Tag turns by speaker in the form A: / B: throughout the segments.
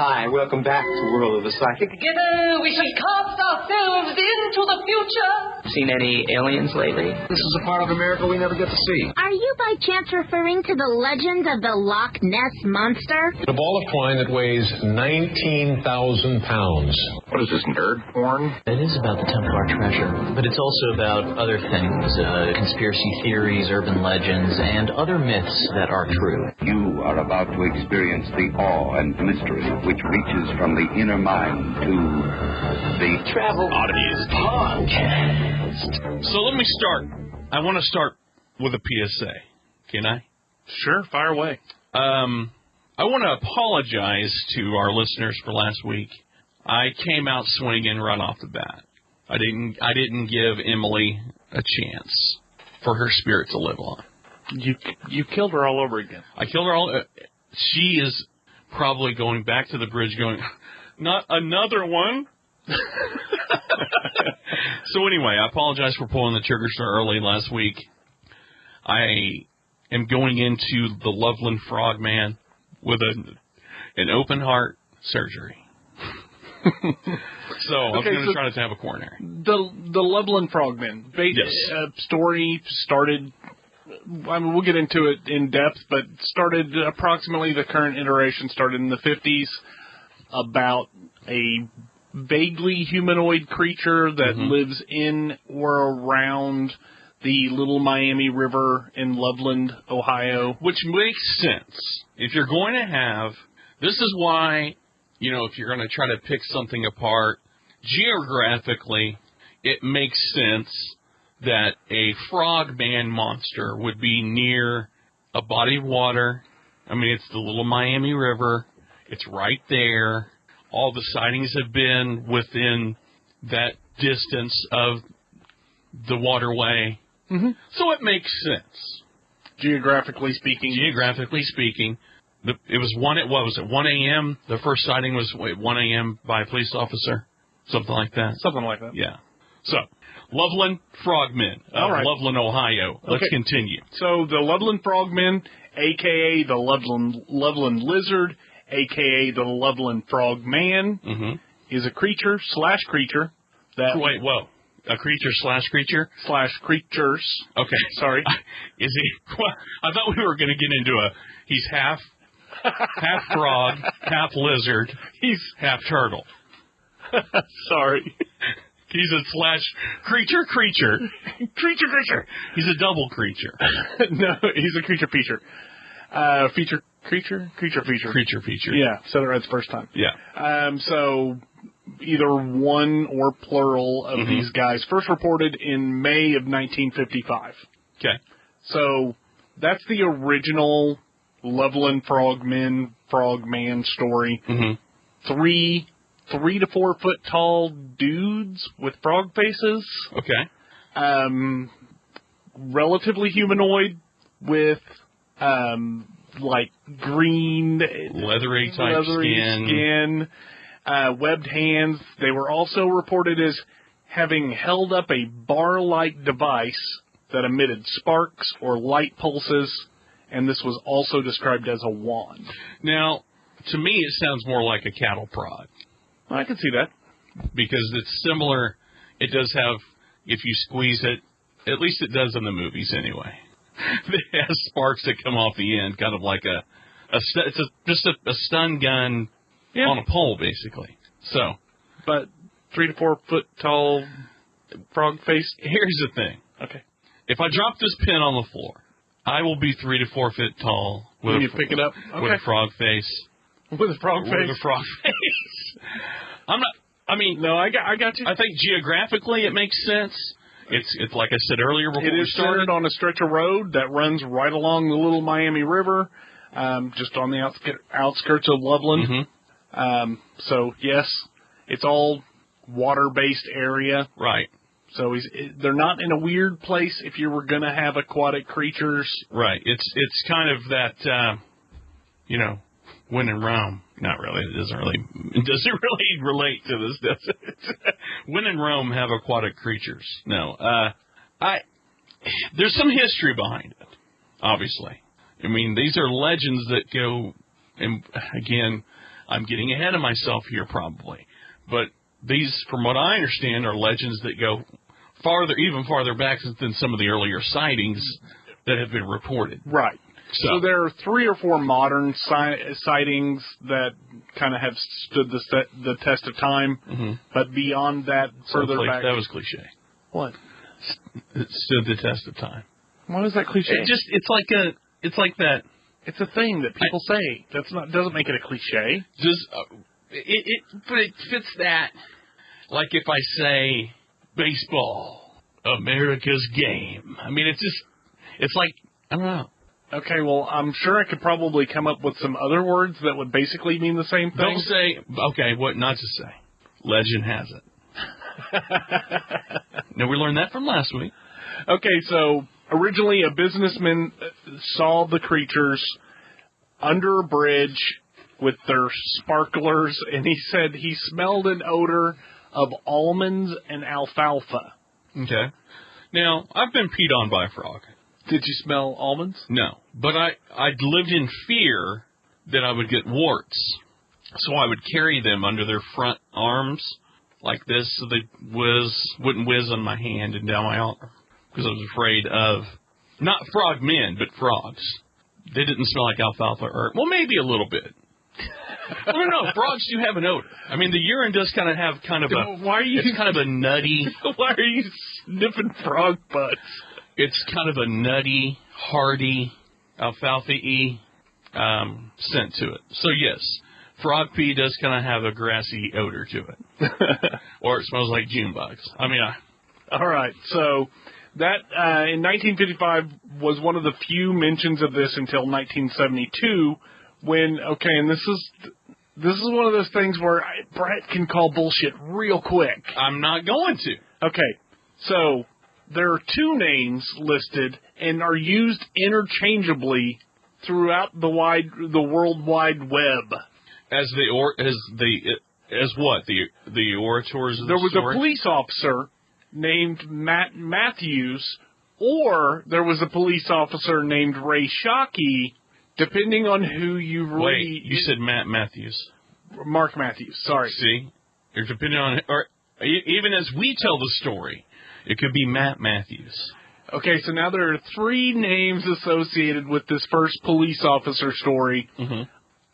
A: Hi, welcome back to World of the Psychic.
B: Together we shall cast ourselves into the future.
C: Seen any aliens lately?
D: This is a part of America we never get to see.
E: Are you by chance referring to the legend of the Loch Ness Monster?
F: A ball of twine that weighs 19,000 pounds.
D: What is this, nerd porn?
C: It is about the Templar treasure, but it's also about other things, conspiracy theories, urban legends, and other myths that are true.
G: You are about to experience the awe and mystery which reaches from the inner mind to the
H: Travel Oddities Podcast. So let me start. I want to start with a PSA. Can I?
I: Sure, fire away.
H: I want to apologize to our listeners for last week. I came out swinging right off the bat. I didn't give Emily a chance for her spirit to live on.
I: You killed her all over again.
H: I killed her all. She is probably going back to the bridge going, not another one. So anyway, I apologize for pulling the trigger so early last week. I am going into the Loveland Frogmen with an open heart surgery. So I'm going to try to have a coronary.
I: The Loveland Frogmen. Story started, I mean, we'll get into it in depth, but started approximately, the current iteration started in the 50s, about a vaguely humanoid creature that lives in or around the Little Miami River in Loveland, Ohio.
H: Which makes sense. If you're going to have, this is why, you know, if you're going to try to pick something apart, geographically, it makes sense that a frogman monster would be near a body of water. I mean, it's the Little Miami River. It's right there. All the sightings have been within that distance of the waterway. Mm-hmm. So it makes sense.
I: Geographically speaking.
H: It was 1 a.m.? The first sighting was 1 a.m. by a police officer? Something like that?
I: Something like that.
H: Yeah. So, Loveland Frogmen of Loveland, Ohio. Let's continue.
I: So, the Loveland Frogmen, a.k.a. the Loveland Lizard, a.k.a. the Loveland Frogman, is a creature that...
H: Wait, whoa. A creature/creature?
I: /creatures.
H: Okay.
I: Sorry.
H: Is he... Well, I thought we were going to get into he's half frog, half lizard, he's half turtle.
I: Sorry.
H: He's a creature. Creature. He's a double creature.
I: No, he's a creature. Creature feature. Yeah, said it right the first time.
H: Yeah.
I: So either one or plural of these guys, first reported in May of 1955.
H: Okay.
I: So that's the original Loveland Frogman story. Mm-hmm. 3 to 4 foot tall dudes with frog faces.
H: Okay.
I: Relatively humanoid with like green
H: leathery
I: skin, webbed hands. They were also reported as having held up a bar-like device that emitted sparks or light pulses, and this was also described as a wand.
H: Now, to me, it sounds more like a cattle prod.
I: I can see that.
H: Because it's similar. It does have, if you squeeze it, at least it does in the movies anyway. It has sparks that come off the end, kind of like just a stun gun on a pole, basically. So,
I: but 3 to 4 foot tall frog face.
H: Here's the thing.
I: Okay.
H: If I drop this pin on the floor, I will be 3 to 4 feet tall.
I: When you pick it up? Okay.
H: With a frog face.
I: With a frog face?
H: With a frog face. No,
I: I got you.
H: I think geographically it makes sense. It's like I said earlier before
I: we started. It is centered on a stretch of road that runs right along the Little Miami River, just on the outskirts of Loveland. Mm-hmm. So, yes, it's all water-based area.
H: Right.
I: So they're not in a weird place if you were going to have aquatic creatures.
H: Right. It's kind of that, when in Rome. Not really. It doesn't really relate to this, does it? When in Rome, have aquatic creatures. No. There's some history behind it, obviously. I mean, these are legends that go, and again, I'm getting ahead of myself here probably. But these, from what I understand, are legends that go even farther back than some of the earlier sightings that have been reported.
I: Right. So there are 3 or 4 modern sightings that kind of have stood the test of time. Mm-hmm. But beyond that, further back...
H: That was cliche.
I: What?
H: It stood the test of time.
I: Why is that cliche?
H: It's like that.
I: It's a thing that people say. Doesn't make it a cliche.
H: But it fits that. Like if I say baseball, America's game. I mean, it's like, I don't know.
I: Okay, well, I'm sure I could probably come up with some other words that would basically mean the same thing.
H: Don't say, okay, what not to say. Legend has it. Now, we learned that from last week.
I: Okay, so originally a businessman saw the creatures under a bridge with their sparklers, and he said he smelled an odor of almonds and alfalfa.
H: Okay. Now, I've been peed on by a frog.
I: Did you smell almonds?
H: No, but I'd lived in fear that I would get warts, so I would carry them under their front arms like this, so they wouldn't whiz on my hand and down my arm, because I was afraid of not frogmen, but frogs. They didn't smell like alfalfa or maybe a little bit. I don't know. Frogs do have an odor. I mean, the urine does kind of have a nutty.
I: Why are you sniffing frog butts?
H: It's kind of a nutty, hearty, alfalfa-y scent to it. So, yes, frog pee does kind of have a grassy odor to it. Or it smells like June bugs. I mean,
I: all right. So that in 1955 was one of the few mentions of this until 1972 when, okay, and this is one of those things where Brett can call bullshit real quick.
H: I'm not going to.
I: Okay. So there are 2 names listed and are used interchangeably throughout the World Wide Web.
H: As what? The orators of
I: there
H: the
I: was
H: story?
I: A police officer named Matt Matthews, or there was a police officer named Ray Shockey, depending on who you read.
H: Wait, you said Matt Matthews.
I: Mark Matthews, sorry.
H: See? You're depending on, or even as we tell the story, it could be Matt Matthews.
I: Okay, so now there are 3 names associated with this first police officer story. Mm-hmm.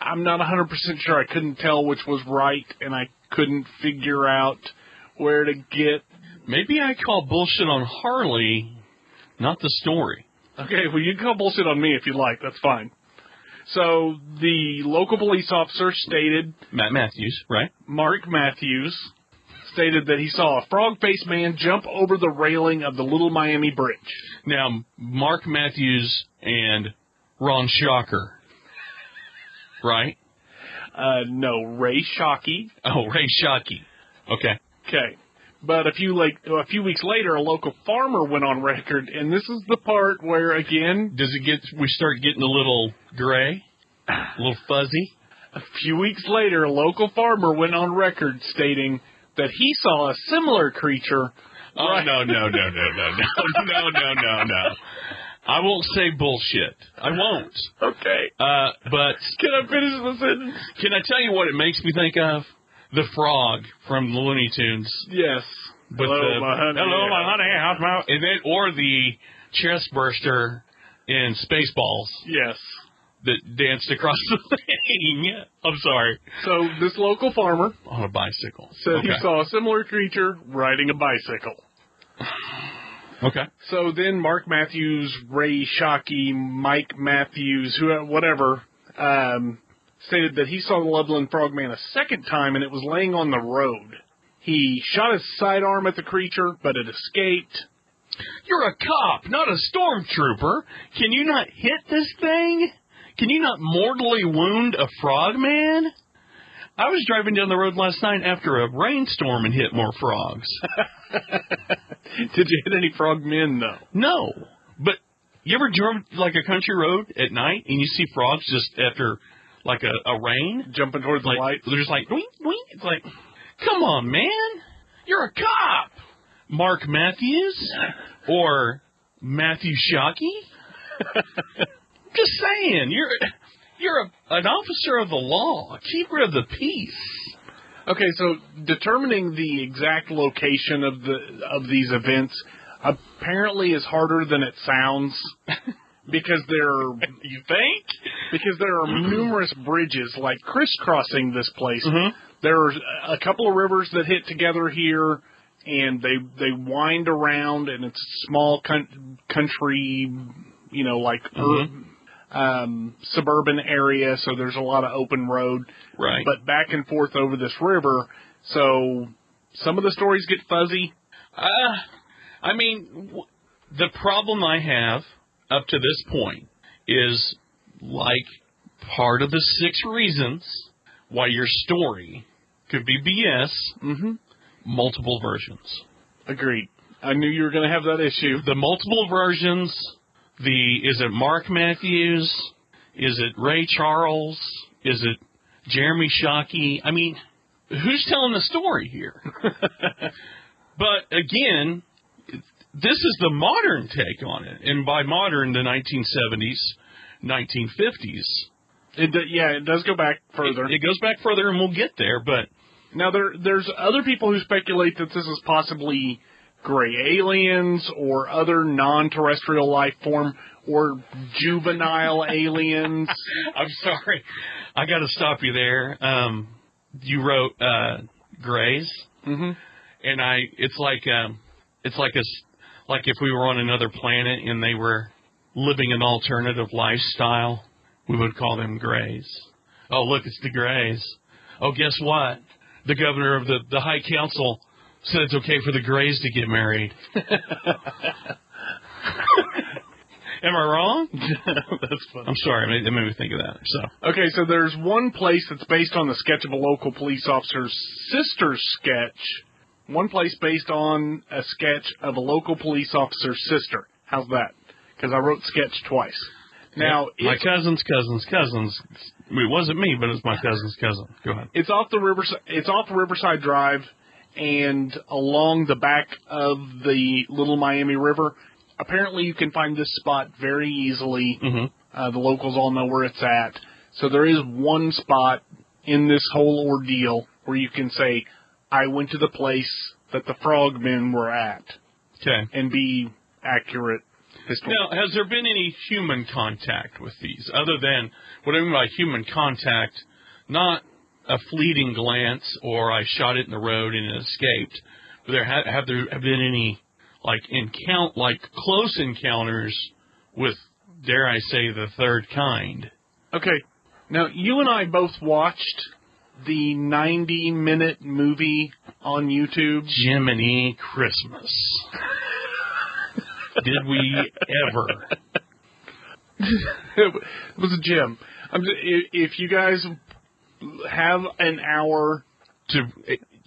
I: I'm not 100% sure. I couldn't tell which was right, and I couldn't figure out where to get...
H: Maybe I call bullshit on Harley, not the story.
I: Okay, well, you can call bullshit on me if you like. That's fine. So the local police officer stated...
H: Matt Matthews, right?
I: Mark Matthews stated that he saw a frog-faced man jump over the railing of the Little Miami Bridge.
H: Now, Mark Matthews and Ron Shocker, right?
I: No, Ray Shockey.
H: Oh, Ray Shockey. Okay.
I: Okay. But a few weeks later, a local farmer went on record, and this is the part where, again...
H: we start getting a little gray? A little fuzzy?
I: A few weeks later, a local farmer went on record stating that he saw a similar creature...
H: Oh, right. No. I won't say bullshit. I won't.
I: Okay.
H: But...
I: Can I finish the sentence?
H: Can I tell you what it makes me think of? The frog from the Looney Tunes.
I: Yes.
H: Hello, my honey. Hello, my honey. How's my... And then, or the chest burster in Spaceballs.
I: Yes.
H: That danced across the thing. I'm sorry.
I: So, this local farmer...
H: On a bicycle.
I: Said he saw a similar creature riding a bicycle.
H: Okay.
I: So then Mark Matthews, Ray Shockey, Mike Matthews, whatever... stated that he saw the Loveland Frogman a second time, and it was laying on the road. He shot his sidearm at the creature, but it escaped.
H: You're a cop, not a stormtrooper. Can you not hit this thing? Can you not mortally wound a frogman? I was driving down the road last night after a rainstorm and hit more frogs.
I: Did you hit any frogmen, though?
H: No. But you ever drove like a country road at night, and you see frogs just after... like a rain?
I: Jumping towards the light?
H: They're just like, wink, wink. It's like, come on, man. You're a cop. Mark Matthews? Or Matthew Shockey? Just saying. You're an officer of the law, a keeper of the peace.
I: Okay, so determining the exact location of these events apparently is harder than it sounds because
H: you think?
I: Because there are numerous bridges like crisscrossing this place.
H: Mm-hmm.
I: There's a couple of rivers that hit together here, and they wind around, and it's a small country, like suburban area, so there's a lot of open road.
H: Right.
I: But back and forth over this river, so some of the stories get fuzzy.
H: The problem I have up to this point is, like, part of the 6 reasons why your story could be BS, multiple versions.
I: Agreed. I knew you were going to have that issue.
H: The multiple versions, is it Mark Matthews? Is it Ray Charles? Is it Jeremy Shockey? I mean, who's telling the story here? But again, this is the modern take on it. And by modern, the 1970s, 1950s.
I: It does go back further.
H: It goes back further, and we'll get there. But
I: now there's other people who speculate that this is possibly gray aliens or other non-terrestrial life form or juvenile aliens.
H: I'm sorry, I got to stop you there. You wrote grays, and it's like if we were on another planet and they were living an alternative lifestyle, we would call them grays. Oh, look, it's the grays. Oh, guess what? The governor of the High Council said it's okay for the grays to get married. Am I wrong?
I: That's funny.
H: I'm sorry, it made me think of that.
I: Okay, so there's one place that's based on the sketch of a local police officer's sister's sketch. One place based on a sketch of a local police officer's sister. How's that? Because I wrote sketch twice. Now,
H: my cousin's cousin's cousins. It wasn't me, but it's my cousin's cousin. Go ahead.
I: It's off the Riverside Drive, and along the back of the Little Miami River. Apparently, you can find this spot very easily. The locals all know where it's at. So there is one spot in this whole ordeal where you can say, I went to the place that the frogmen were at.
H: Okay.
I: And be accurate.
H: Now, has there been any human contact with these? Other than, what I mean by human contact, not a fleeting glance or I shot it in the road and it escaped. But have there been any close encounters with, dare I say, the third kind?
I: Okay. Now, you and I both watched the 90-minute movie on YouTube.
H: Jiminy Christmas. Did we ever?
I: It was a gem. If you guys have an hour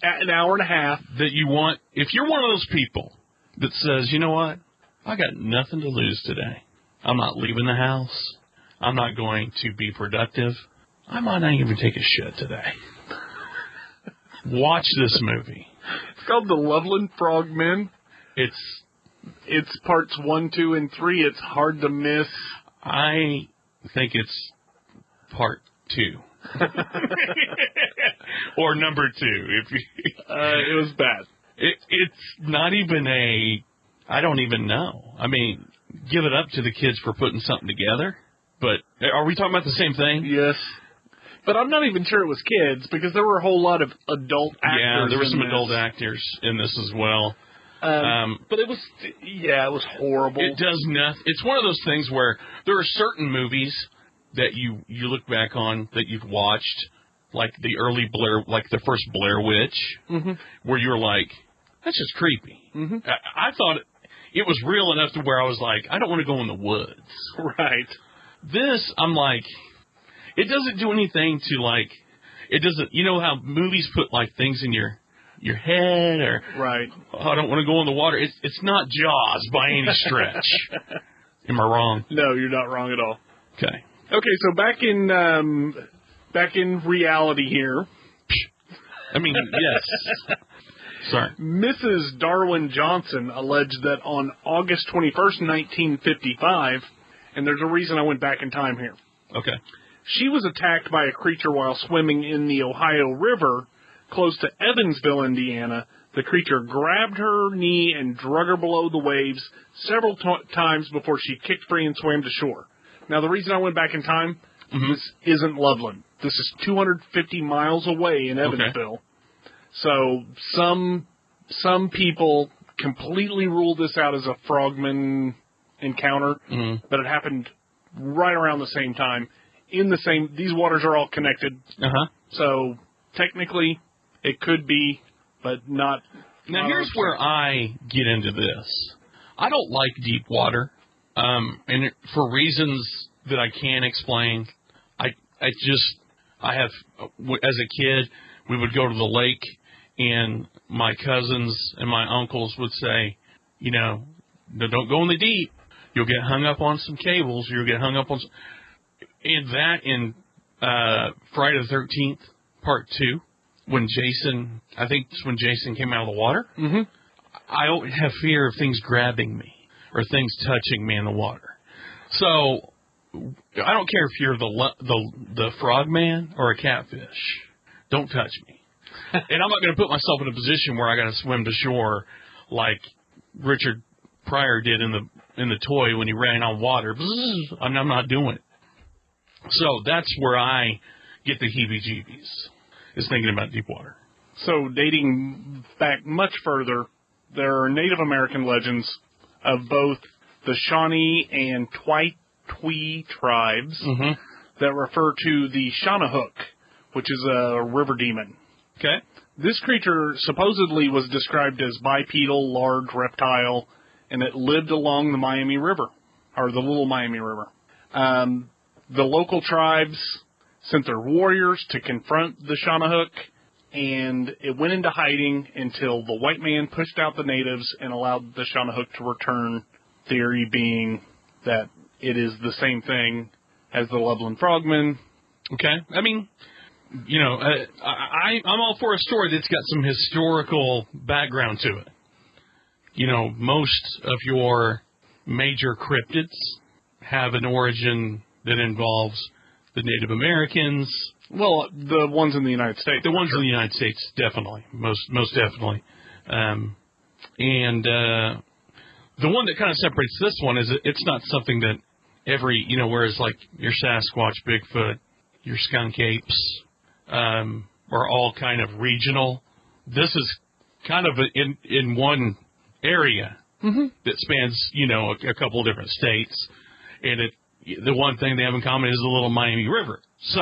I: and a half
H: that you want, if you're one of those people that says, you know what, I got nothing to lose today. I'm not leaving the house. I'm not going to be productive. I might not even take a shit today. Watch this movie.
I: It's called The Loveland Frogmen. It's parts 1, 2, and 3. It's hard to miss.
H: I think it's part 2. Or number 2.
I: It was bad.
H: It's not even I don't even know. I mean, give it up to the kids for putting something together. But are we talking about the same thing?
I: Yes. But I'm not even sure it was kids because there were a whole lot of adult actors.
H: Yeah, there were some adult actors in this as well.
I: But it was horrible.
H: It does nothing. It's one of those things where there are certain movies that you look back on that you've watched, like the early Blair, like the first Blair Witch, where you're like, that's just creepy. I thought it was real enough to where I was like, I don't want to go in the woods.
I: Right.
H: This, I'm like, it doesn't do anything to like, it doesn't, you know how movies put like things in your head or
I: right.
H: Oh, I don't want to go in the water. It's not Jaws by any stretch. Am I wrong?
I: No, you're not wrong at all.
H: Okay.
I: Okay, so back in reality here.
H: I mean, yes. Sorry.
I: Mrs. Darwin Johnson alleged that on August 21st, 1955, and there's a reason I went back in time here.
H: Okay.
I: She was attacked by a creature while swimming in the Ohio River close to Evansville, Indiana. The creature grabbed her knee and drug her below the waves several times before she kicked free and swam to shore. Now, the reason I went back in time, this isn't Loveland. This is 250 miles away in Evansville. Okay. So some people completely ruled this out as a frogman encounter, but it happened right around the same time. These waters are all connected. So technically it could be, but not.
H: Now here's where I get into this. I don't like deep water, and for reasons that I can't explain. I have, as a kid, we would go to the lake, and my cousins and my uncles would say, don't go in the deep. You'll get hung up on some cables. You'll get hung up on some... In Friday the 13th, Part 2, when Jason came out of the water, I don't have fear of things grabbing me or things touching me in the water. So I don't care if you're the frogman or a catfish. Don't touch me. And I'm not going to put myself in a position where I got to swim to shore like Richard Pryor did in the toy when he ran on water. I'm not doing it. So that's where I get the heebie-jeebies, is thinking about deep water.
I: So dating back much further, there are Native American legends of both the Shawnee and Twi tribes that refer to the Shanahook, which is a river demon.
H: Okay.
I: This creature supposedly was described as bipedal, large reptile, and it lived along the Miami River, or the Little Miami River. The local tribes sent their warriors to confront the Shanahook, and it went into hiding until the white man pushed out the natives and allowed the Shanahook to return, theory being that it is the same thing as the Loveland Frogmen.
H: Okay. I mean, I'm all for a story that's got some historical background to it. Most of your major cryptids have an origin that involves the Native Americans.
I: Well, the ones in the United States.
H: The ones in the United States, definitely. Most definitely. And the one that kind of separates this one is it's not something that whereas like your Sasquatch, Bigfoot, your skunk apes are all kind of regional. This is kind of in one area that spans, a couple of different states. And the one thing they have in common is the Little Miami River. So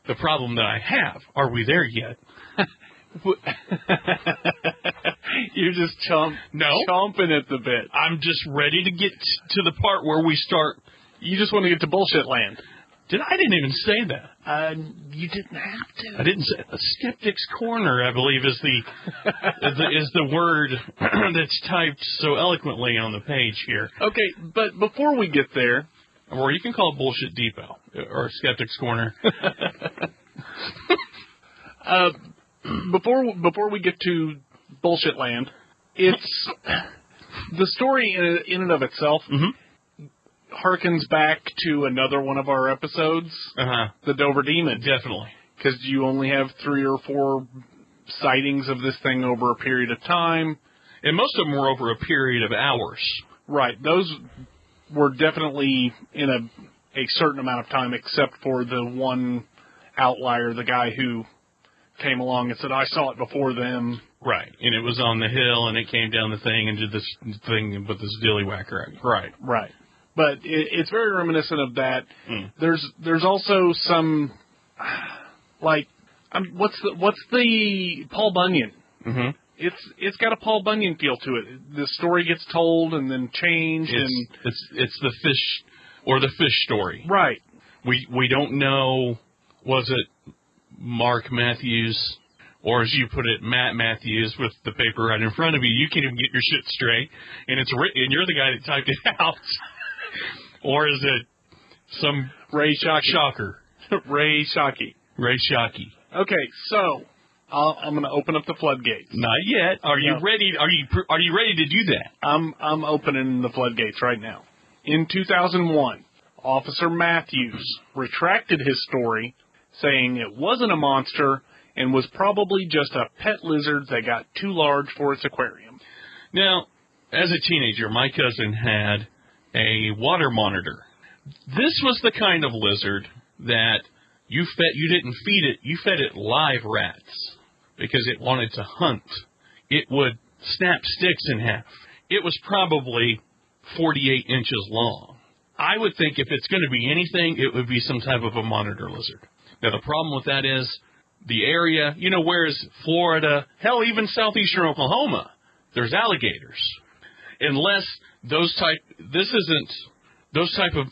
H: the problem that I have, are we there yet?
I: You're just chomping at the bit.
H: I'm just ready to get to the part where we start.
I: You just want to get to bullshit land.
H: I didn't even say that.
I: You didn't have to.
H: I didn't say a skeptic's corner. I believe is the word that's typed so eloquently on the page here.
I: Okay, but before we get there,
H: or you can call it Bullshit Depot or Skeptic's Corner.
I: Before we get to bullshit land, it's the story in and of itself. Harkens back to another one of our episodes, the Dover Demon.
H: Definitely.
I: Because you only have 3 or 4 sightings of this thing over a period of time.
H: And most of them were over a period of hours.
I: Right. Those were definitely in a certain amount of time, except for the one outlier, the guy who came along and said, I saw it before them.
H: Right. And it was on the hill, and it came down the thing and did this thing with this dillywhacker.
I: Right. But it's very reminiscent of that. There's also some, what's the Paul Bunyan? It's got a Paul Bunyan feel to it. The story gets told and then changed.
H: It's the fish or the fish story.
I: Right.
H: We don't know, was it Mark Matthews, or as you put it, Matt Matthews with the paper right in front of you. You can't even get your shit straight, and it's written, and you're the guy that typed it out. Or is it some
I: Ray
H: Shocker?
I: Ray Shockey. Okay, so I'm going to open up the floodgates.
H: Not yet. Are you ready? Are you ready to do that?
I: I'm opening the floodgates right now. In 2001, Officer Matthews retracted his story, saying it wasn't a monster and was probably just a pet lizard that got too large for its aquarium.
H: Now, as a teenager, my cousin had a water monitor. This was the kind of lizard that you didn't feed it, you fed it live rats because it wanted to hunt. It would snap sticks in half. It was probably 48 inches long. I would think if it's going to be anything, it would be some type of a monitor lizard. Now, the problem with that is the area, whereas Florida, hell, even southeastern Oklahoma, there's alligators. Unless those type of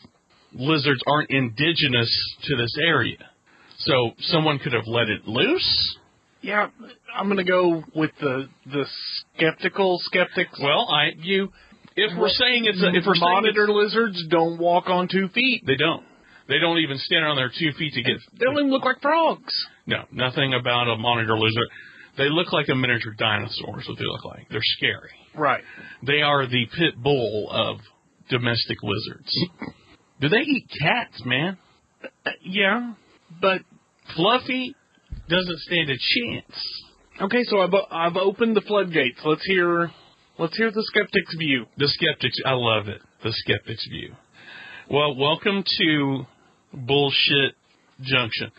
H: lizards aren't indigenous to this area. So someone could have let it loose.
I: Yeah, I'm going to go with the skeptics.
H: Well, if we're saying
I: monitor lizards don't walk on 2 feet.
H: They don't. They don't even stand on their 2 feet to get.
I: They don't even look like frogs.
H: No, nothing about a monitor lizard. They look like a miniature dinosaur is what they look like. They're scary.
I: Right.
H: They are the pit bull of domestic lizards. Do they eat cats, man?
I: Yeah, but
H: Fluffy doesn't stand a chance.
I: Okay, so I've opened the floodgates. Let's hear the skeptic's view.
H: The skeptic's, I love it. The skeptic's view. Well, welcome to Bullshit Junction.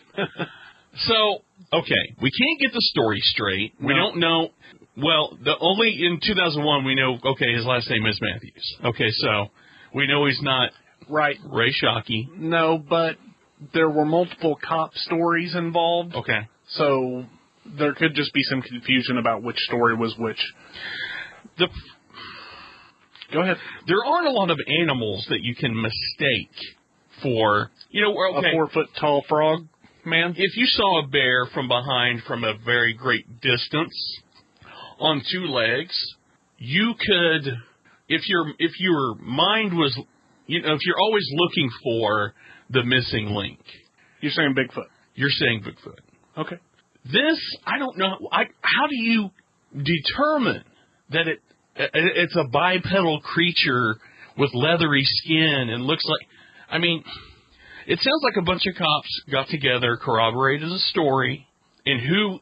H: So, okay, we can't get the story straight. We don't know. Well, only in 2001 we know. Okay, his last name is Matthews. Okay, so we know he's not
I: right.
H: Ray Shockey.
I: No, but there were multiple cop stories involved.
H: Okay,
I: so there could just be some confusion about which story was which. Go ahead.
H: There aren't a lot of animals that you can mistake for, a
I: 4-foot-tall frog man.
H: If you saw a bear from behind from a very great distance on 2 legs, you could, if your mind was, if you're always looking for the missing link.
I: You're saying Bigfoot.
H: You're saying Bigfoot.
I: Okay.
H: This, I don't know. How do you determine that it's a bipedal creature with leathery skin and looks like... I mean, it sounds like a bunch of cops got together, corroborated a story, and who,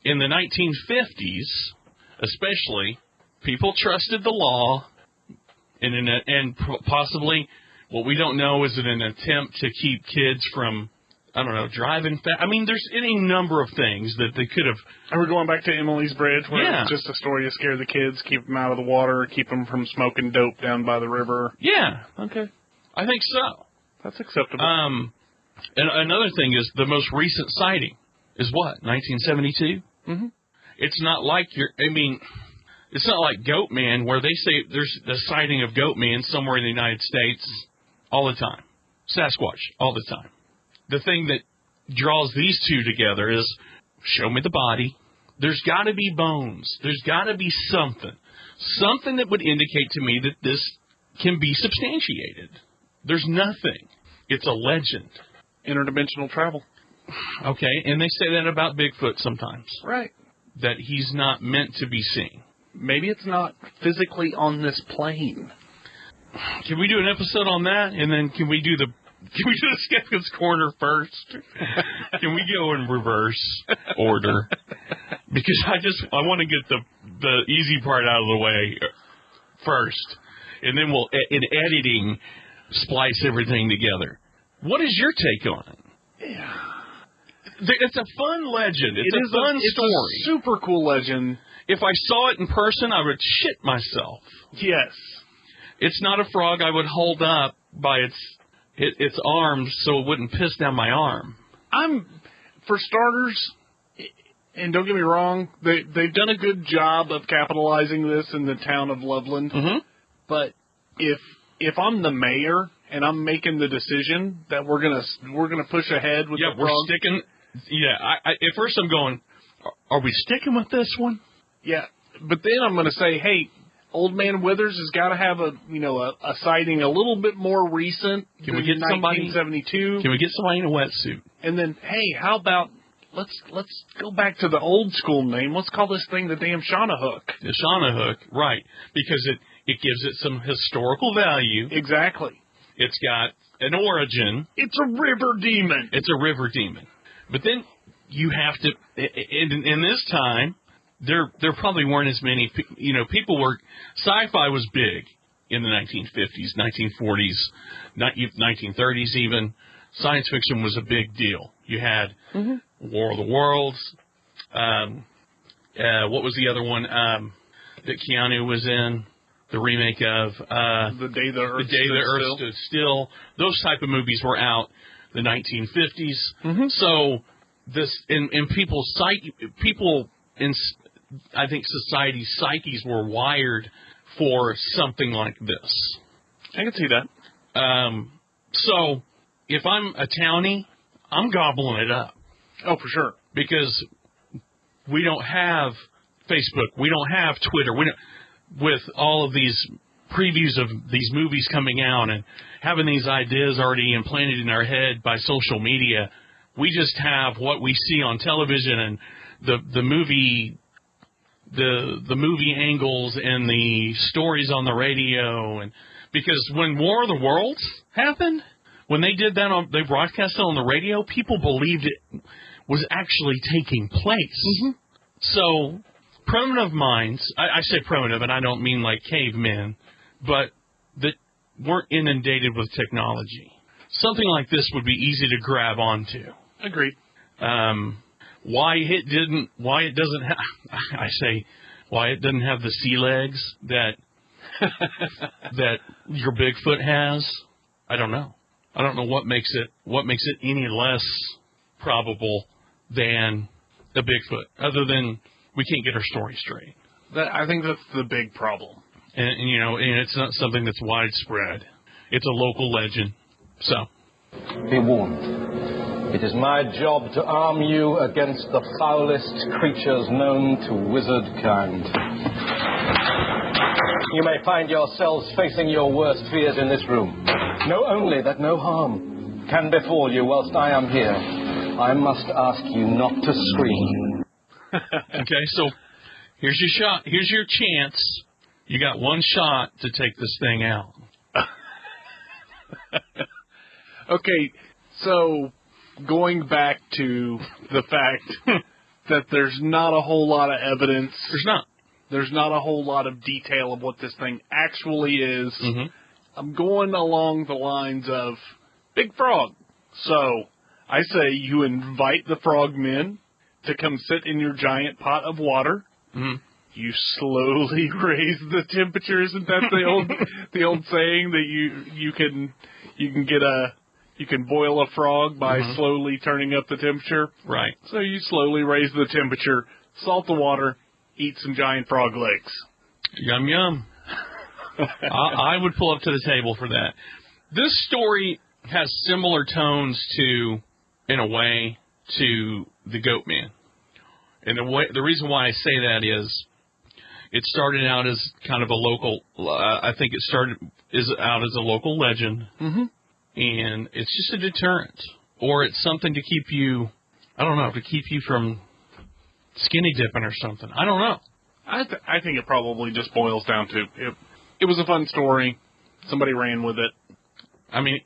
H: in the 1950s, especially, people trusted the law, and possibly, what we don't know is it an attempt to keep kids from... I don't know, driving fast. I mean, there's any number of things that they could have...
I: And we're going back to Emily's Bridge, where it's just a story to scare the kids, keep them out of the water, keep them from smoking dope down by the river.
H: Yeah.
I: Okay.
H: I think so.
I: That's acceptable.
H: And another thing is the most recent sighting is what, 1972?
I: Mm-hmm.
H: It's not like it's not like Goat Man, where they say there's a sighting of Goat Man somewhere in the United States all the time. Sasquatch, all the time. The thing that draws these two together is, show me the body. There's got to be bones. There's got to be something. Something that would indicate to me that this can be substantiated. There's nothing. It's a legend.
I: Interdimensional travel.
H: Okay, and they say that about Bigfoot sometimes.
I: Right.
H: That he's not meant to be seen.
I: Maybe it's not physically on this plane.
H: Can we do an episode on that? And then can we do the Skeptic's Corner first? Can we go in reverse order? Because I want to get the easy part out of the way first. And then we'll, in editing, splice everything together. What is your take on it?
I: Yeah.
H: It's a fun legend. It's a fun story.
I: It's a super cool legend.
H: If I saw it in person, I would shit myself.
I: Yes.
H: It's not a frog I would hold up by its arms so it wouldn't piss down my arm.
I: For starters, and don't get me wrong, they've done a good job of capitalizing this in the town of Loveland.
H: Mm-hmm.
I: But if I'm the mayor and I'm making the decision that we're gonna push ahead with the frog,
H: we're sticking. Yeah, at first I'm going, are we sticking with this one?
I: Yeah, but then I'm going to say, hey, Old Man Withers has got to have a sighting a little bit more recent.
H: Can we get
I: 1972?
H: Can we get somebody in a wetsuit?
I: And then, hey, how about let's go back to the old school name. Let's call this thing the damn Shawnahook.
H: The Shawnahook, right? Because it gives it some historical value.
I: Exactly.
H: It's got an origin.
I: It's a river demon.
H: It's a river demon. But then you have to, in this time, there probably weren't as many, people were, sci-fi was big in the 1950s, 1940s, 1930s even. Science fiction was a big deal. You had War of the Worlds. What was the other one that Keanu was in? The remake of
I: The Day the Earth
H: Stood Still. Those type of movies were out the 1950s. So this in people's people in, I think, society's psyches were wired for something like this.
I: I can see that.
H: So if I'm a townie, I'm gobbling it up.
I: Oh, for sure.
H: Because we don't have Facebook, we don't have Twitter, with all of these previews of these movies coming out and having these ideas already implanted in our head by social media. We just have what we see on television and the movie angles and the stories on the radio. And because when War of the Worlds happened, when they did that they broadcast it on the radio, people believed it was actually taking place. So primitive minds, I say primitive, and I don't mean like cavemen, but that weren't inundated with technology. Something like this would be easy to grab onto.
I: Agreed.
H: Why it doesn't have the sea legs that that your Bigfoot has. I don't know. I don't know what makes it any less probable than a Bigfoot, other than we can't get our story straight.
I: I think that's the big problem.
H: And it's not something that's widespread. It's a local legend. So,
A: Be warned. It is my job to arm you against the foulest creatures known to wizard kind. You may find yourselves facing your worst fears in this room. Know only that no harm can befall you whilst I am here. I must ask you not to scream.
H: Okay, so here's your shot. Here's your chance. You got one shot to take this thing out.
I: Okay, so going back to the fact that there's not a whole lot of evidence. There's not a whole lot of detail of what this thing actually is. I'm going along the lines of Big Frog. So I say you invite the frogmen to come sit in your giant pot of water. You slowly raise the temperature. Isn't that the old saying that you can boil a frog by slowly turning up the temperature?
H: Right.
I: So you slowly raise the temperature, salt the water, eat some giant frog legs.
H: Yum yum. I would pull up to the table for that. This story has similar tones in a way, to the Goat Man. And the reason why I say that is, it started out as kind of a local. I think it started out as a local legend, and it's just a deterrent, or it's something to keep you. I don't know, to keep you from skinny dipping or something. I don't know.
I: I think it probably just boils down to it was a fun story. Somebody ran with it.
H: I mean,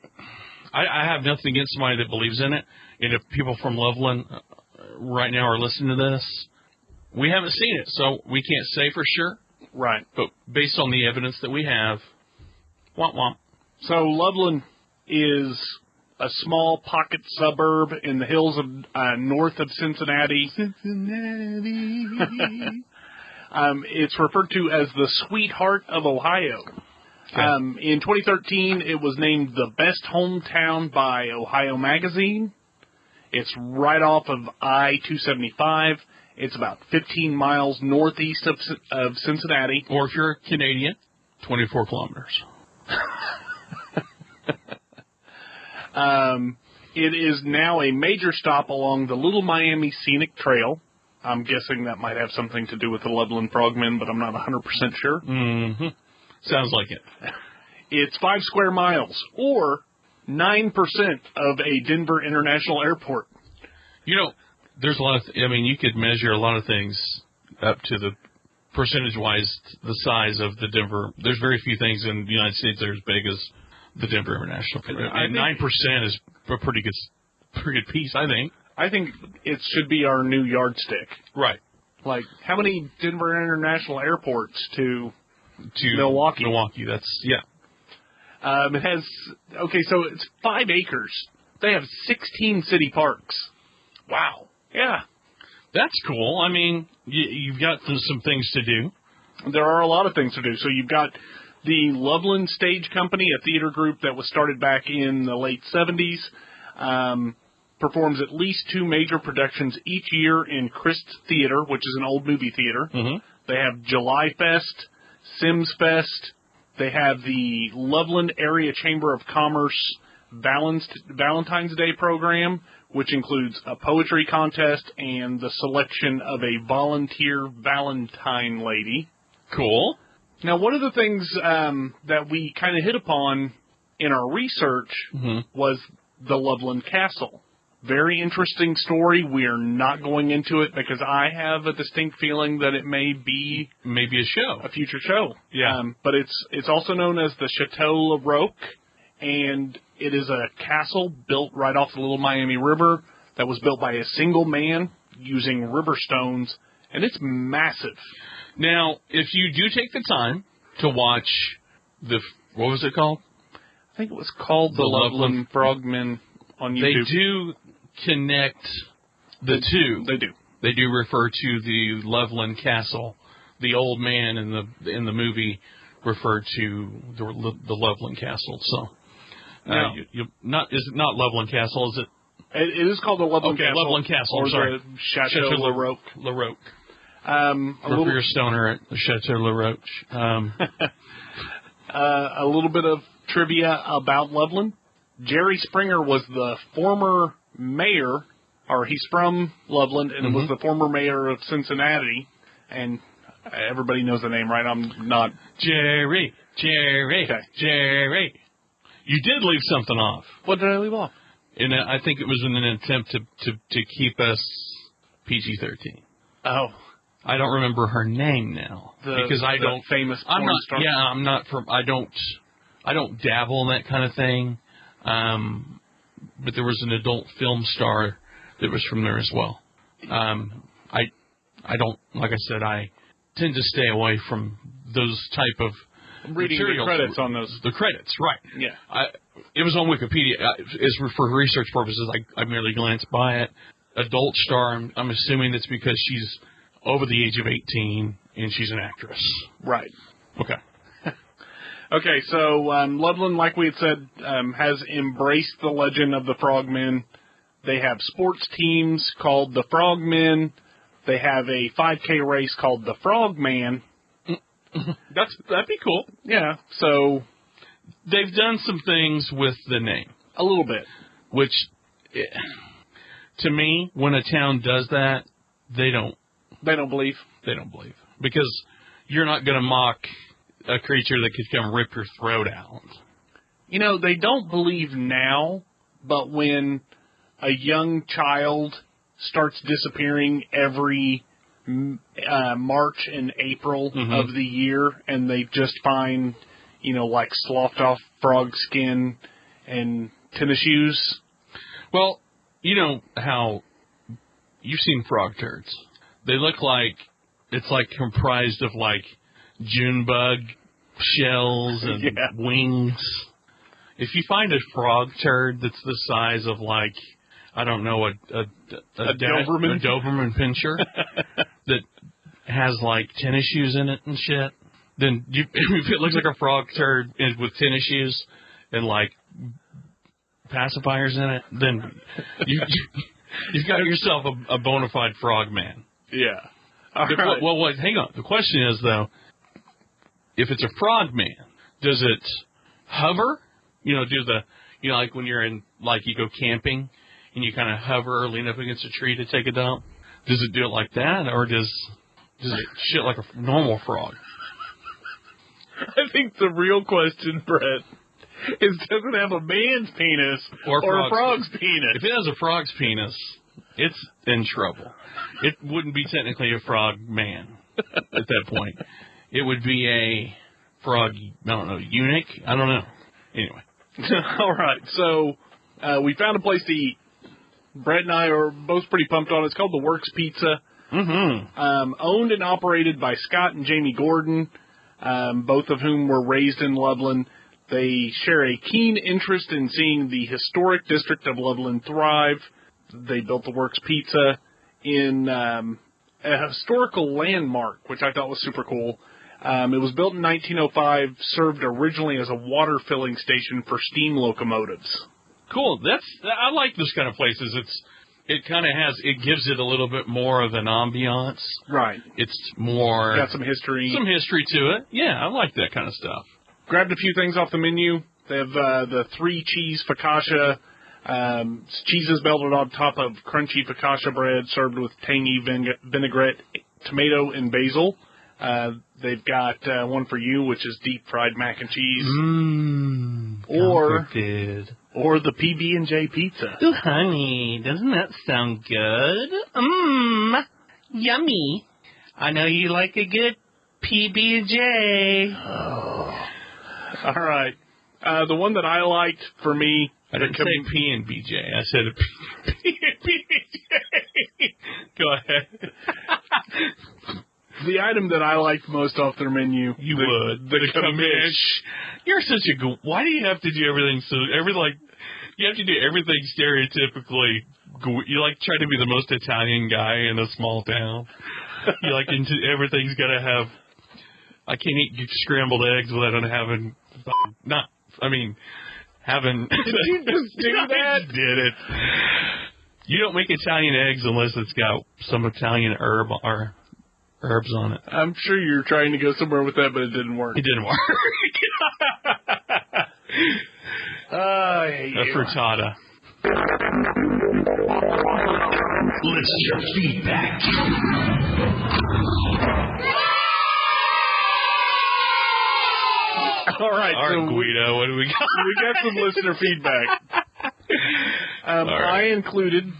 H: I have nothing against somebody that believes in it. And if people from Loveland right now are listening to this, we haven't seen it, so we can't say for sure.
I: Right.
H: But based on the evidence that we have, womp womp.
I: So Loveland is a small pocket suburb in the hills of north of Cincinnati. It's referred to as the Sweetheart of Ohio. Okay. In 2013, it was named the best hometown by Ohio Magazine. It's right off of I-275. It's about 15 miles northeast of Cincinnati.
H: Or if you're a Canadian, 24 kilometers.
I: It is now a major stop along the Little Miami Scenic Trail. I'm guessing that might have something to do with the Loveland Frogmen, but I'm not 100% sure.
H: Sounds like it.
I: It's 5 square miles, or 9% of a Denver International Airport.
H: There's a lot of... you could measure a lot of things up to the percentage-wise, the size of the Denver... There's very few things in the United States that are as big as the Denver International Theater. And 9% is a pretty good piece, I think.
I: I think it should be our new yardstick.
H: Right.
I: Like, how many Denver International airports to Milwaukee?
H: Milwaukee, that's, yeah.
I: It has, so it's 5 acres. They have 16 city parks.
H: Wow.
I: Yeah.
H: That's cool. I mean, you've got some things to do.
I: There are a lot of things to do. So you've got the Loveland Stage Company, a theater group that was started back in the late 70s. Performs at least 2 major productions each year in Christ Theater, which is an old movie theater.
H: Mm-hmm.
I: They have July Fest, Sims Fest. They have the Loveland Area Chamber of Commerce Valentine's Day program, which includes a poetry contest and the selection of a volunteer Valentine lady.
H: Cool.
I: Now, one of the things that we kind of hit upon in our research was the Loveland Castle. Very interesting story. We are not going into it because I have a distinct feeling that it may be
H: a show,
I: a future show.
H: Yeah.
I: But it's also known as the Chateau La Roque, and it is a castle built right off the Little Miami River that was built by a single man using river stones, and it's massive.
H: Now, if you do take the time to watch what was it called?
I: I think it was called the Loveland Frogmen on YouTube.
H: They do connect the two.
I: They do.
H: They do refer to the Loveland Castle. The old man in the movie referred to the Loveland Castle. So, is it not Loveland Castle? Is it?
I: It is called the Loveland Castle.
H: Loveland Castle.
I: Or
H: sorry.
I: The Chateau La Roque.
H: La Roque. Or for your stoner at the Chateau La Roche.
I: A little bit of trivia about Loveland. Jerry Springer was the former mayor, or he's from Loveland, and was the former mayor of Cincinnati. And everybody knows the name, right? I'm not.
H: Jerry.
I: Okay.
H: Jerry. You did leave something off.
I: What did I leave off?
H: And I think it was in an attempt to keep us PG-13.
I: Oh.
H: I don't remember her name now because I don't
I: famous porn star.
H: Yeah, I'm not from. I don't dabble in that kind of thing. But there was an adult film star that was from there as well. I don't, like I said, I tend to stay away from those type of
I: reading
H: materials.
I: The credits on those.
H: The credits, right?
I: Yeah.
H: It was on Wikipedia. For research purposes, I merely glanced by it. Adult star. I'm assuming that's because she's over the age of 18 and she's an actress.
I: Right.
H: Okay.
I: Okay, so Loveland, like we had said, has embraced the legend of the Frogmen. They have sports teams called the Frogmen. They have a 5K race called the Frogman.
H: That'd be cool.
I: Yeah, so
H: they've done some things with the name.
I: A little bit.
H: Which, to me, when a town does that, they don't believe. They don't believe. Because you're not going to mock a creature that could come rip your throat out.
I: You know, they don't believe now, but when a young child starts disappearing every March and April of the year, and they just find, like sloughed off frog skin and tennis shoes.
H: Well, you know how you've seen frog turds. They look like it's like comprised of like June bug shells and wings. If you find a frog turd that's the size of like, I don't know, a Doberman pinscher that has like tennis shoes in it and shit, then if it looks like a frog turd with tennis shoes and like pacifiers in it, then you've got yourself a bona fide frog man.
I: Yeah.
H: Well, hang on. The question is, though, if it's a frog man, does it hover? Like when you're in, like you go camping and you kind of hover or lean up against a tree to take a dump? Does it do it like that, or does it shit like a normal frog?
I: I think the real question, Brett, is does it have a man's penis or a frog's penis?
H: If it has a frog's penis, it's in trouble. It wouldn't be technically a frog man at that point. It would be a frog, I don't know, eunuch? I don't know. Anyway.
I: All right, so we found a place to eat. Brett and I are both pretty pumped on it. It's called The Works Pizza.
H: Mm-hmm.
I: Owned and operated by Scott and Jamie Gordon, both of whom were raised in Loveland. They share a keen interest in seeing the historic district of Loveland thrive. They built The Works Pizza in a historical landmark, which I thought was super cool. It was built in 1905, served originally as a water filling station for steam locomotives.
H: Cool. I like this kind of places. It gives it a little bit more of an ambiance.
I: Right.
H: It's more
I: got some history.
H: Some history to it. Yeah, I like that kind of stuff.
I: Grabbed a few things off the menu. They have the 3-cheese focaccia. Cheeses belted on top of crunchy focaccia bread, served with tangy vinaigrette, tomato, and basil. They've got one for you, which is deep fried mac and cheese. Or the PB&J pizza.
H: Ooh, honey, doesn't that sound good? Yummy. I know you like a good PB&J.
I: Oh. All right. The one that I liked for me...
H: I didn't say P&BJ. I said P&BJ. Go ahead.
I: The item that I liked most off their menu... The commish.
H: You're such a good... Why do you have to do everything so... You have to do everything stereotypically. You try to be the most Italian guy in a small town. You everything's got to have... I can't eat scrambled eggs without having... having...
I: Did you just do that?
H: I did it. You don't make Italian eggs unless it's got some Italian herb or herbs on it.
I: I'm sure you're trying to go somewhere with that, but it didn't work.
H: It didn't work. A frittata.
J: Listener feedback.
I: All right,
H: Guido, what do we got?
I: We got some listener feedback.
H: Right.
I: I included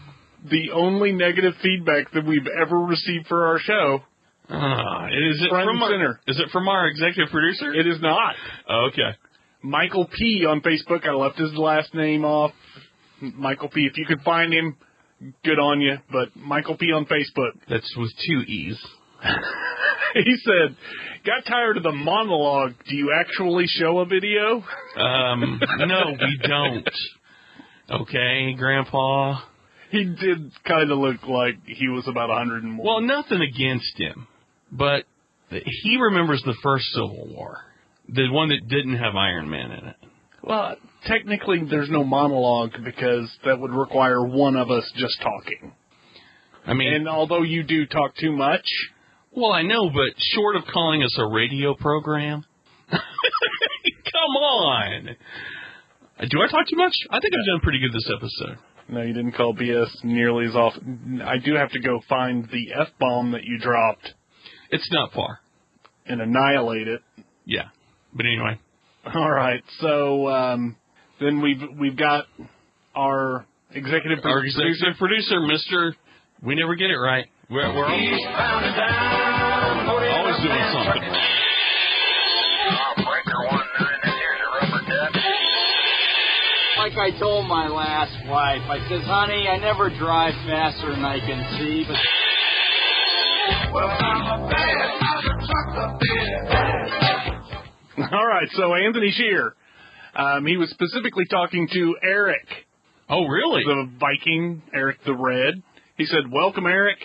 I: the only negative feedback that we've ever received for our show.
H: Is it from our executive producer?
I: It is not.
H: Oh, okay.
I: Michael P. on Facebook. I left his last name off. Michael P. If you could find him, good on you. But Michael P. on Facebook.
H: That's with 2 E's.
I: He said, got tired of the monologue. Do you actually show a video?
H: No, we don't. Okay, Grandpa.
I: He did kind of look like he was about 101.
H: Well, nothing against him, but he remembers the first Civil War, the one that didn't have Iron Man in it.
I: Well, technically there's no monologue because that would require one of us just talking. And although you do talk too much...
H: Well, I know, but short of calling us a radio program... Come on! Do I talk too much? I think I've done pretty good this episode.
I: No, you didn't call BS nearly as often. I do have to go find the F-bomb that you dropped.
H: It's not far.
I: And annihilate it.
H: Yeah. But anyway.
I: All right. So then we've got our executive
H: producer, Mr. We never get it right. We're always doing something.
K: Like I told my last wife, I says, honey, I never drive faster than I can see, but... Well, I'm a bad
I: All right, so Anthony Shear, he was specifically talking to Eric.
H: Oh, really?
I: The Viking, Eric the Red. He said, welcome, Eric.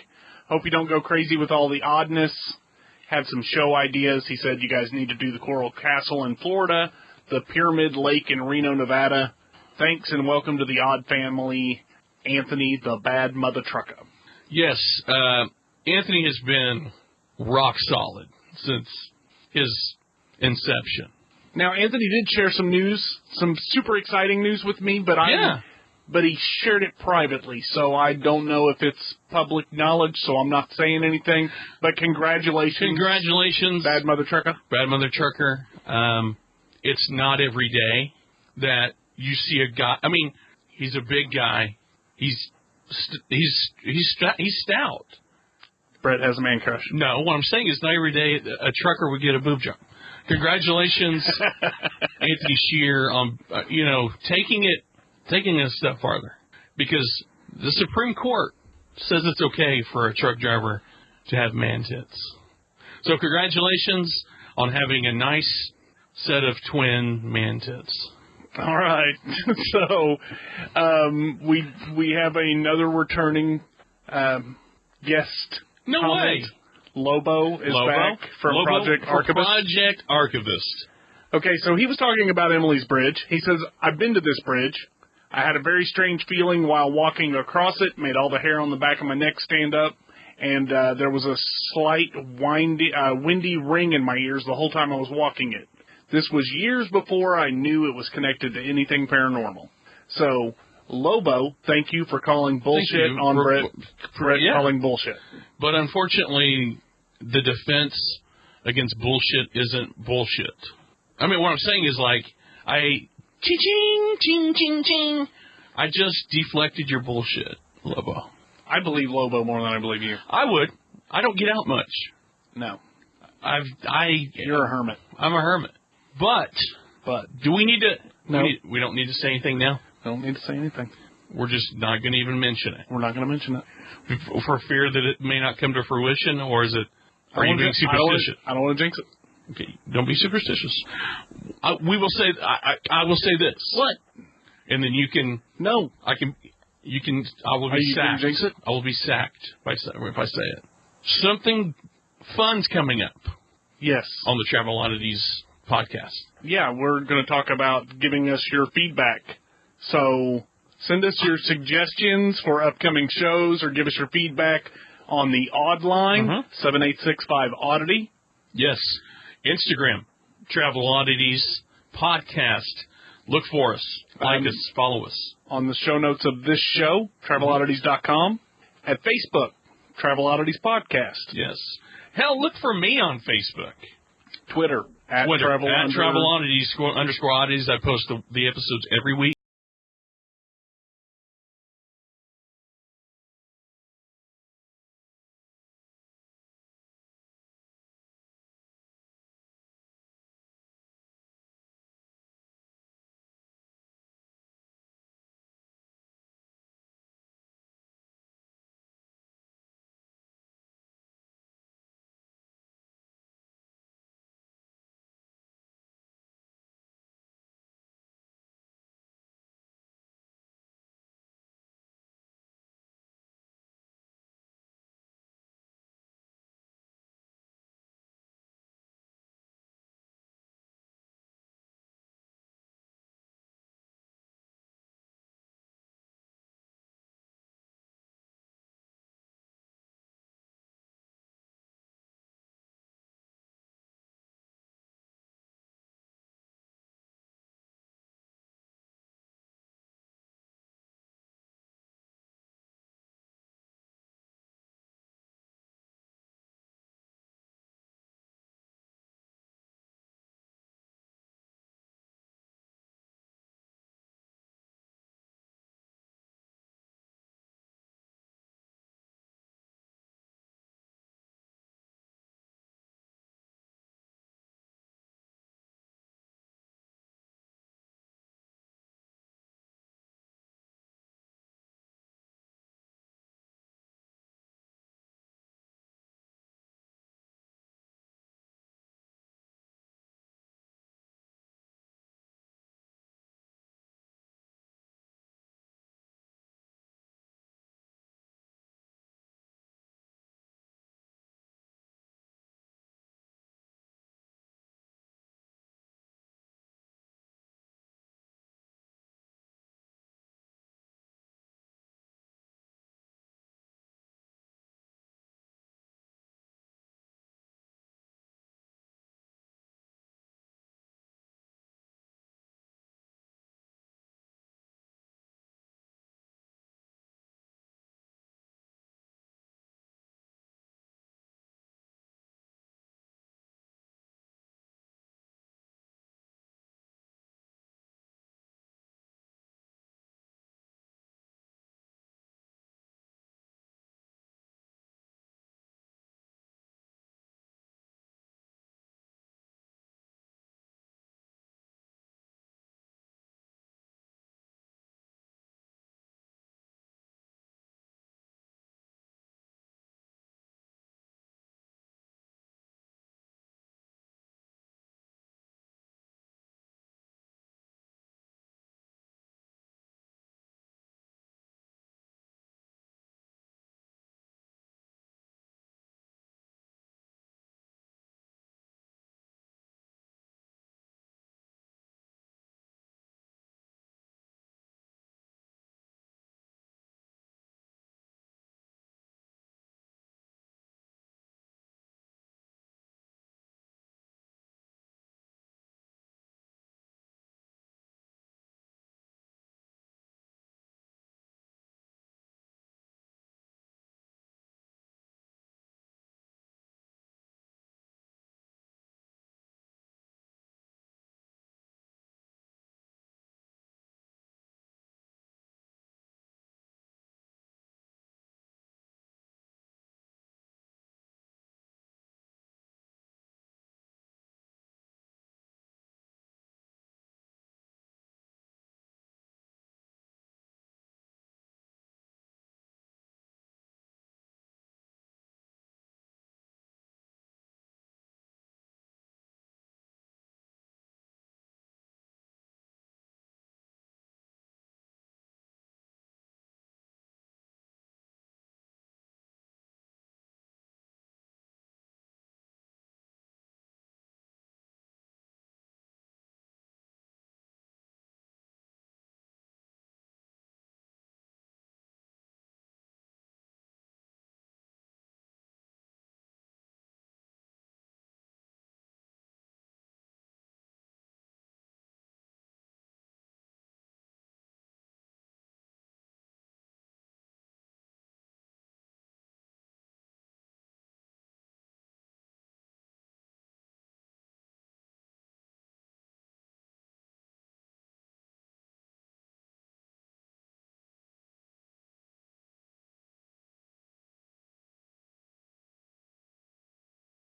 I: Hope you don't go crazy with all the oddness. Have some show ideas. He said you guys need to do the Coral Castle in Florida, the Pyramid Lake in Reno, Nevada. Thanks and welcome to the Odd Family, Anthony the Bad Mother Trucker.
H: Yes, Anthony has been rock solid since his inception.
I: Now, Anthony did share some news, some super exciting news with me, but he shared it privately, so I don't know if it's public knowledge, so I'm not saying anything. But congratulations.
H: Congratulations.
I: Bad Mother Trucker.
H: Bad Mother Trucker. It's not every day that you see a guy. I mean, he's a big guy. He's stout.
I: Brett has a man crush.
H: No, what I'm saying is not every day a trucker would get a boob job. Congratulations, Anthony Shear, on taking it a step farther, because the Supreme Court says it's okay for a truck driver to have man tits. So congratulations on having a nice set of twin man tits.
I: All right. So we have another returning guest.
H: No
I: comment.
H: way.
I: Lobo is back from Project Archivist.
H: Project Archivist.
I: Okay, so he was talking about Emily's Bridge. He says, I've been to this bridge. I had a very strange feeling while walking across it, made all the hair on the back of my neck stand up, and there was a slight windy ring in my ears the whole time I was walking it. This was years before I knew it was connected to anything paranormal. So, Lobo, thank you for calling bullshit on Brett calling bullshit.
H: But unfortunately, the defense against bullshit isn't bullshit. I mean, what I'm saying is ching, ching, ching, ching. I just deflected your bullshit, Lobo.
I: I believe Lobo more than I believe you.
H: I would. I don't get out much.
I: No.
H: You're
I: a hermit.
H: I'm a hermit. But do we need to?
I: No.
H: We don't need to say anything now.
I: I don't need to say anything.
H: We're just not going to even mention it.
I: We're not going to mention it.
H: For fear that it may not come to fruition, or is it? Are you being superstitious?
I: I don't want to jinx it.
H: Okay, don't be superstitious. We will say. I will say this.
I: What?
H: And then you can.
I: No.
H: I can. You can. I will be sacked.
I: Jinx it?
H: I will be sacked if I say it. Something fun's coming up.
I: Yes.
H: On the Travel Oddities podcast.
I: Yeah, we're going to talk about giving us your feedback. So send us your suggestions for upcoming shows, or give us your feedback on the Odd line, 7865-ODDITY.
H: Yes. Instagram, Travel Oddities Podcast. Look for us. Like us. Follow us.
I: On the show notes of this show, traveloddities.com. At Facebook, Travel Oddities Podcast.
H: Yes. Hell, look for me on Facebook.
I: Twitter, at Travel
H: Oddities _oddities. I post the episodes every week.